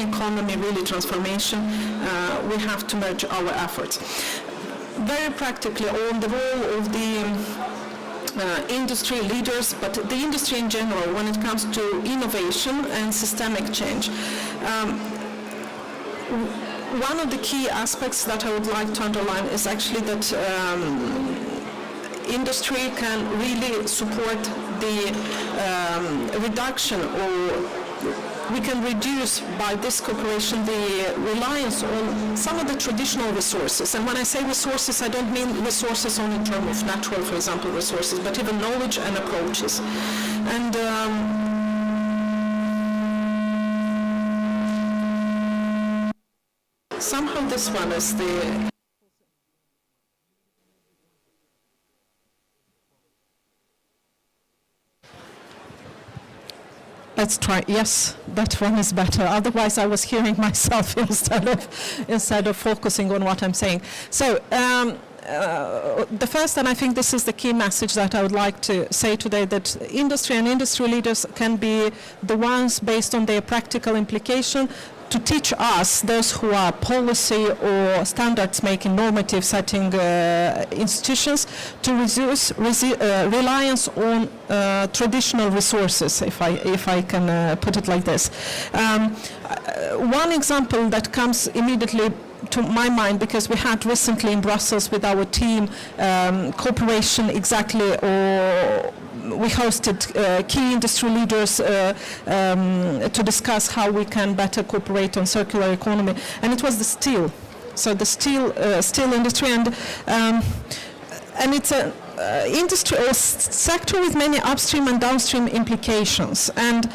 economy really transformation, we have to merge our efforts. Very practically on the role of the industry leaders, but the industry in general when it comes to innovation and systemic change. One of the key aspects that I would like to underline is actually that industry can really support the reduction, or we can reduce by this cooperation the reliance on some of the traditional resources. And when I say resources, I don't mean resources only in terms of natural, for example, resources, but even knowledge and approaches. And somehow this one is the... Let's try. Yes, that one is better. Otherwise, I was hearing myself instead of focusing on what I'm saying. So the first, and I think this is the key message that I would like to say today, that industry and industry leaders can be the ones, based on their practical implication, to teach us, those who are policy or standards making, normative setting institutions, to reduce reliance on traditional resources, if I can put it like this. One example that comes immediately to my mind, because we had recently in Brussels with our team cooperation exactly, or we hosted key industry leaders to discuss how we can better cooperate on circular economy, and it was the steel. So the steel industry, and it's an industry or sector with many upstream and downstream implications. And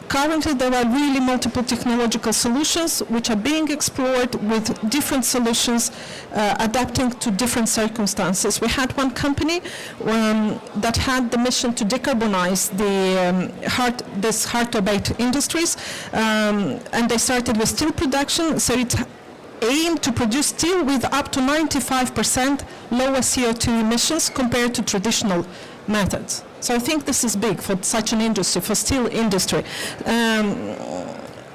currently, there are really multiple technological solutions which are being explored, with different solutions adapting to different circumstances. We had one company that had the mission to decarbonize this hard-to-abate industries, and they started with steel production. So it aimed to produce steel with up to 95% lower CO2 emissions compared to traditional methods. So I think this is big for such an industry, for steel industry.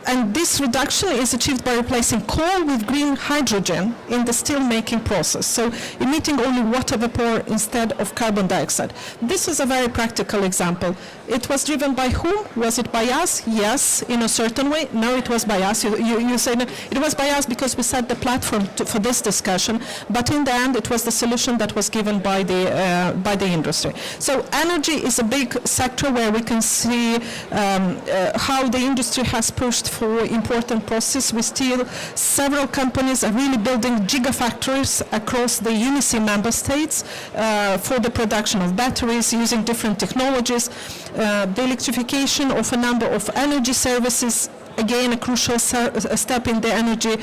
And this reduction is achieved by replacing coal with green hydrogen in the steel making process, so emitting only water vapor instead of carbon dioxide. This is a very practical example. It was driven by whom? Was it by us? Yes, in a certain way. No, it was by us. You say no, it was by us because we set the platform for this discussion, but in the end it was the solution that was given by the industry. So energy is a big sector where we can see how the industry has pushed for important processes with steel. Several companies are really building gigafactories across the UNICE member states for the production of batteries using different technologies. The electrification of a number of energy services, again a crucial step in the energy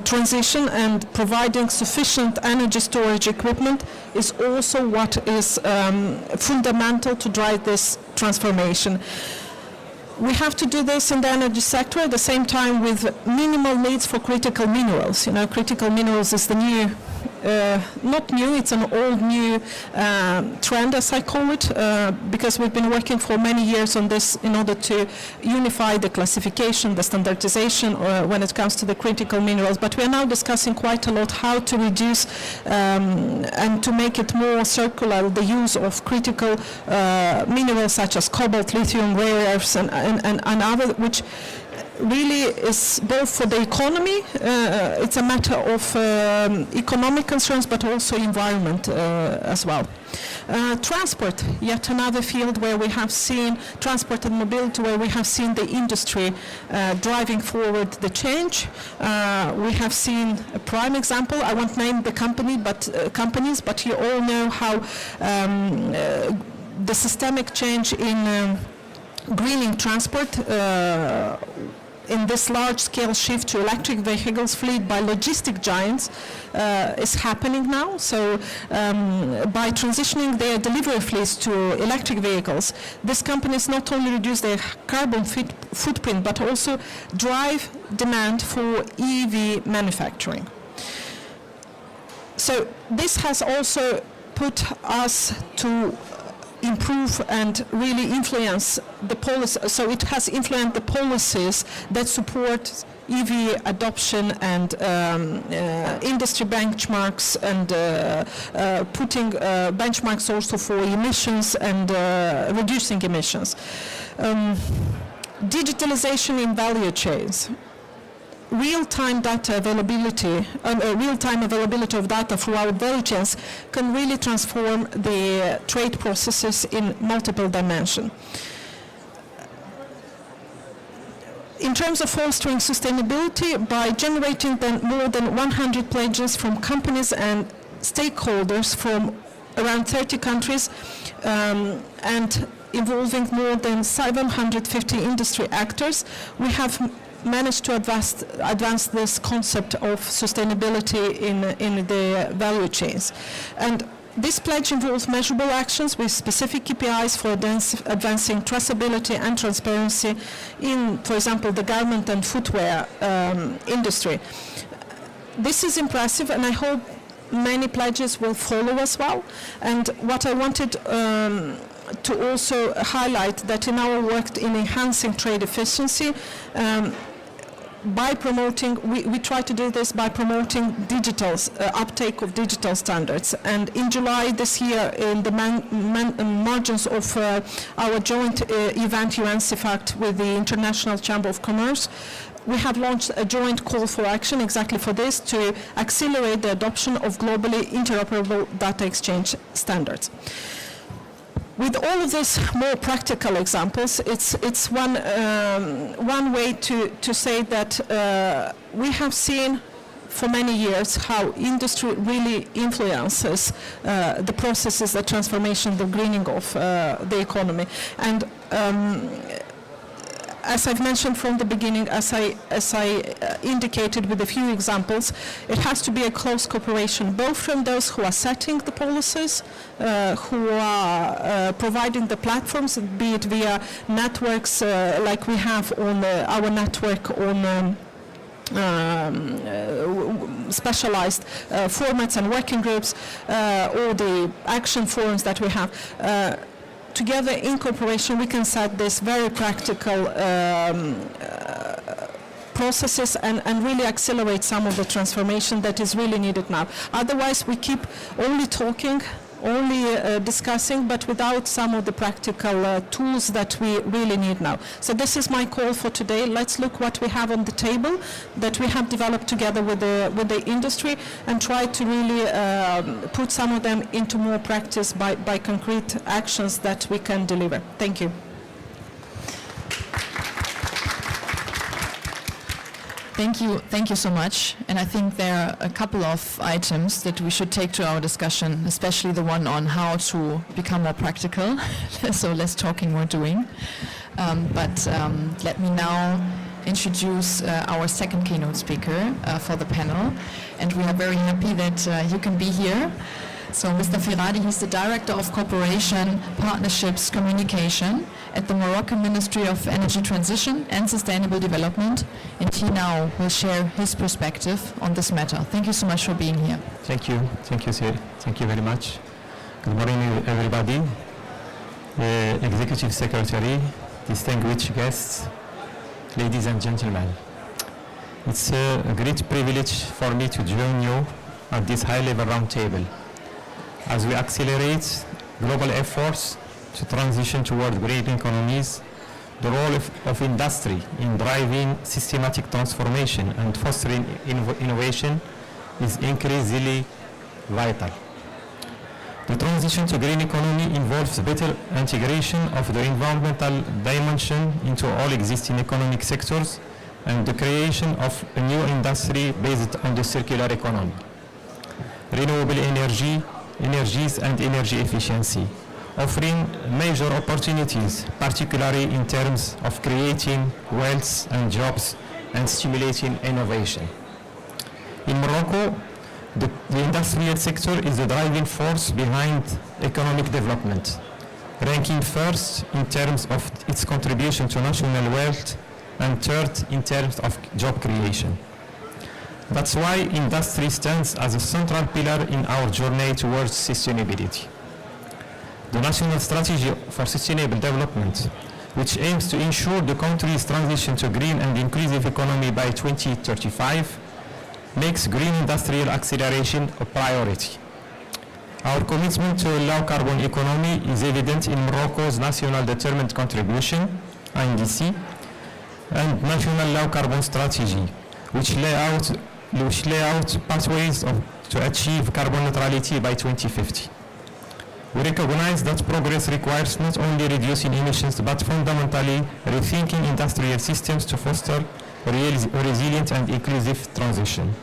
transition, and providing sufficient energy storage equipment is also what is fundamental to drive this transformation. We have to do this in the energy sector at the same time with minimal needs for critical minerals. You know, critical minerals is the new, not new, it's an old new trend, as I call it, because we've been working for many years on this in order to unify the classification, the standardization when it comes to the critical minerals. But we are now discussing quite a lot how to reduce and to make it more circular the use of critical minerals such as cobalt, lithium, rare earths, and other, which really is both for the economy, it's a matter of economic concerns, but also environment as well. Transport, yet another field where we have seen transport and mobility, where we have seen the industry driving forward the change. We have seen a prime example. I won't name the companies, but you all know how the systemic change in greening transport in this large-scale shift to electric vehicles fleet by logistic giants is happening now. So by transitioning their delivery fleets to electric vehicles, these companies not only reduce their carbon footprint, but also drive demand for EV manufacturing. So this has also put us to improve and really influence the policy. So it has influenced the policies that support EV adoption and industry benchmarks, and putting benchmarks also for emissions and reducing emissions. Digitalization in value chains. Real-time data availability, real-time availability of data throughout value chains can really transform the trade processes in multiple dimensions. In terms of fostering sustainability, by generating more than 100 pledges from companies and stakeholders from around 30 countries, and involving more than 750 industry actors, we have managed to advance this concept of sustainability in the value chains. And this pledge involves measurable actions with specific KPIs for advancing traceability and transparency in, for example, the garment and footwear industry. This is impressive, and I hope many pledges will follow as well. And what I wanted to also highlight, that in our work in enhancing trade efficiency, by promoting, we try to do this by promoting uptake of digital standards. And in July this year, in the margins of our joint event UNCFACT with the International Chamber of Commerce, we have launched a joint call for action exactly for this, to accelerate the adoption of globally interoperable data exchange standards. With all of these more practical examples, it's one way to say that we have seen for many years how industry really influences the processes, the transformation, the greening of the economy. And as I've mentioned from the beginning, as I indicated with a few examples, it has to be a close cooperation, both from those who are setting the policies, who are providing the platforms, be it via networks like we have on our network on specialized formats and working groups, or the action forums that we have. Together in cooperation, we can set this very practical processes and really accelerate some of the transformation that is really needed now. Otherwise, we keep only talking, only discussing, but without some of the practical tools that we really need now. So this is my call for today. Let's look what we have on the table that we have developed together with the industry, and try to really put some of them into more practice by concrete actions that we can deliver. Thank you. Thank you so much. And I think there are a couple of items that we should take to our discussion, especially the one on how to become more practical. So less talking, more doing. But let me now introduce our second keynote speaker for the panel. And we are very happy that you can be here. So Mr. Firadi, he's the Director of Cooperation, Partnerships, Communication at the Moroccan Ministry of Energy Transition and Sustainable Development. And he now will share his perspective on this matter. Thank you so much for being here. Thank you, Sir. Thank you very much. Good morning, everybody. Executive Secretary, distinguished guests, ladies and gentlemen. It's a great privilege for me to join you at this high-level roundtable as we accelerate global efforts to transition toward green economies. The role of industry in driving systematic transformation and fostering innovation is increasingly vital. The transition to green economy involves better integration of the environmental dimension into all existing economic sectors and the creation of a new industry based on the circular economy, renewable energies and energy efficiency, offering major opportunities, particularly in terms of creating wealth and jobs and stimulating innovation. In Morocco, the industrial sector is the driving force behind economic development, ranking first in terms of its contribution to national wealth and third in terms of job creation. That's why industry stands as a central pillar in our journey towards sustainability. the National Strategy for Sustainable Development, which aims to ensure the country's transition to green and inclusive economy by 2035, makes green industrial acceleration a priority. Our commitment to a low-carbon economy is evident in Morocco's National Determined Contribution, NDC, and National Low-Carbon Strategy, which lay out pathways to achieve carbon neutrality by 2050. We recognize that progress requires not only reducing emissions, but fundamentally rethinking industrial systems to foster a resilient and inclusive transition.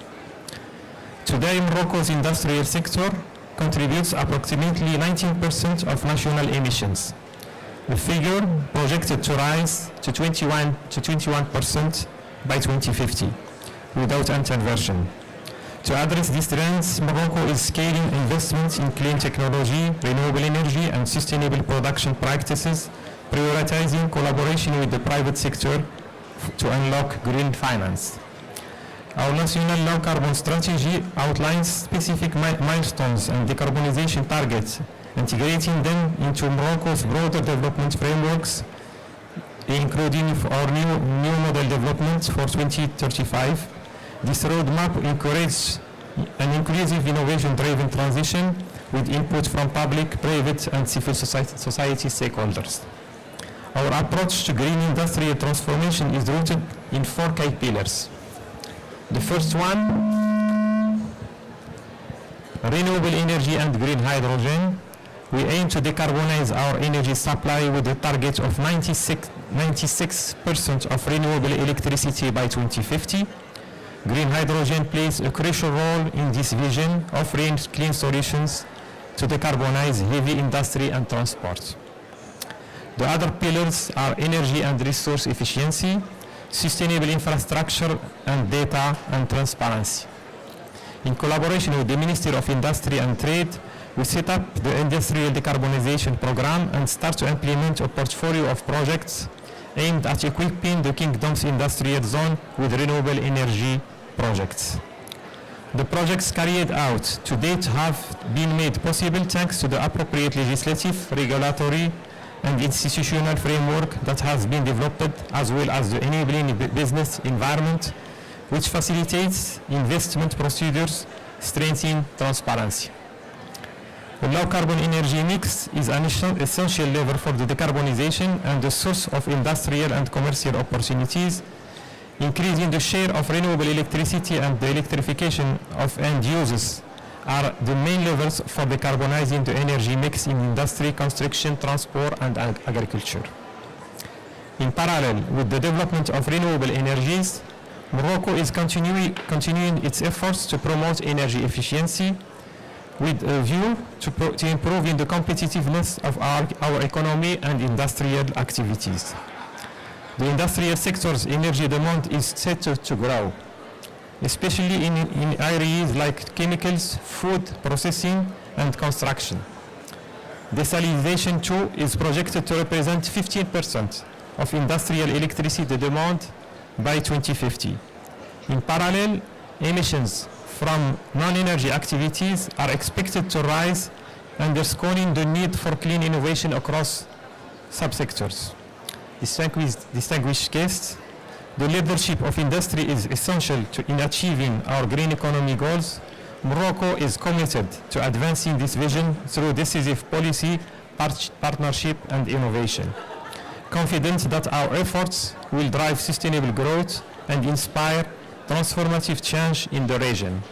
Today, Morocco's industrial sector contributes approximately 19% of national emissions, a figure projected to rise to 21% by 2050 without intervention. To address these trends, Morocco is scaling investments in clean technology, renewable energy, and sustainable production practices, prioritizing collaboration with the private sector to unlock green finance. Our national low-carbon strategy outlines specific milestones and decarbonization targets, integrating them into Morocco's broader development frameworks, including our new model development for 2035. This roadmap encourages an inclusive, innovation-driven transition with input from public, private, and civil society stakeholders. Our approach to green industrial transformation is rooted in 4 key pillars. The first one, renewable energy and green hydrogen. We aim to decarbonize our energy supply with a target of 96% of renewable electricity by 2050. Green hydrogen plays a crucial role in this vision, offering clean solutions to decarbonize heavy industry and transport. The other pillars are energy and resource efficiency, sustainable infrastructure, and data and transparency. In collaboration with the Ministry of Industry and Trade, we set up the Industrial Decarbonization Program and start to implement a portfolio of projects aimed at equipping the Kingdom's industrial zone with renewable energy projects. The projects carried out to date have been made possible thanks to the appropriate legislative, regulatory, and institutional framework that has been developed, as well as the enabling business environment, which facilitates investment procedures, strengthening transparency. The low-carbon energy mix is an essential lever for the decarbonization and the source of industrial and commercial opportunities. Increasing the share of renewable electricity and the electrification of end users are the main levers for decarbonizing the energy mix in industry, construction, transport, and agriculture. In parallel with the development of renewable energies, Morocco is continuing its efforts to promote energy efficiency with a view to improving the competitiveness of our economy and industrial activities. The industrial sector's energy demand is set to grow, especially in areas like chemicals, food processing, and construction. Desalination too is projected to represent 15% of industrial electricity demand by 2050. In parallel, emissions from non-energy activities are expected to rise, underscoring the need for clean innovation across subsectors. Distinguished guests, the leadership of industry is essential in achieving our green economy goals. Morocco is committed to advancing this vision through decisive policy, partnership, and innovation, confident that our efforts will drive sustainable growth and inspire transformative change in the region.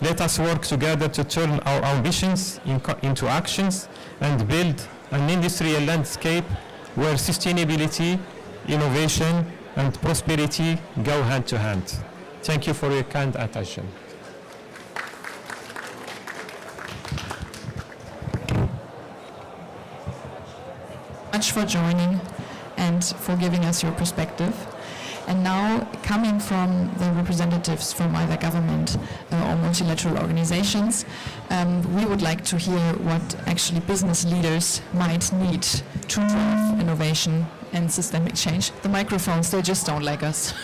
Let us work together to turn our ambitions into actions and build an industrial landscape where sustainability, innovation, and prosperity go hand to hand. Thank you for your kind attention. Much for joining and for giving us your perspective. And now, coming from the representatives from either government or multilateral organizations, we would like to hear what actually business leaders might need to drive innovation and systemic change. The microphones, they just don't like us.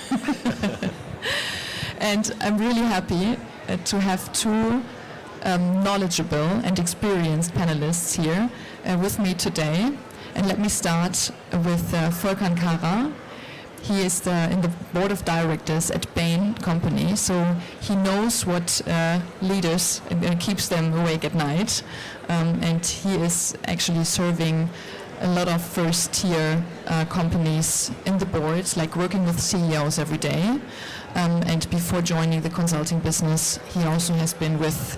And I'm really happy to have two knowledgeable and experienced panelists here with me today. And let me start with Volkan Kara. He is in the board of directors at Bain Company, so he knows what leaders keeps them awake at night. And he is actually serving a lot of first-tier companies in the boards, like working with CEOs every day. And before joining the consulting business, he also has been with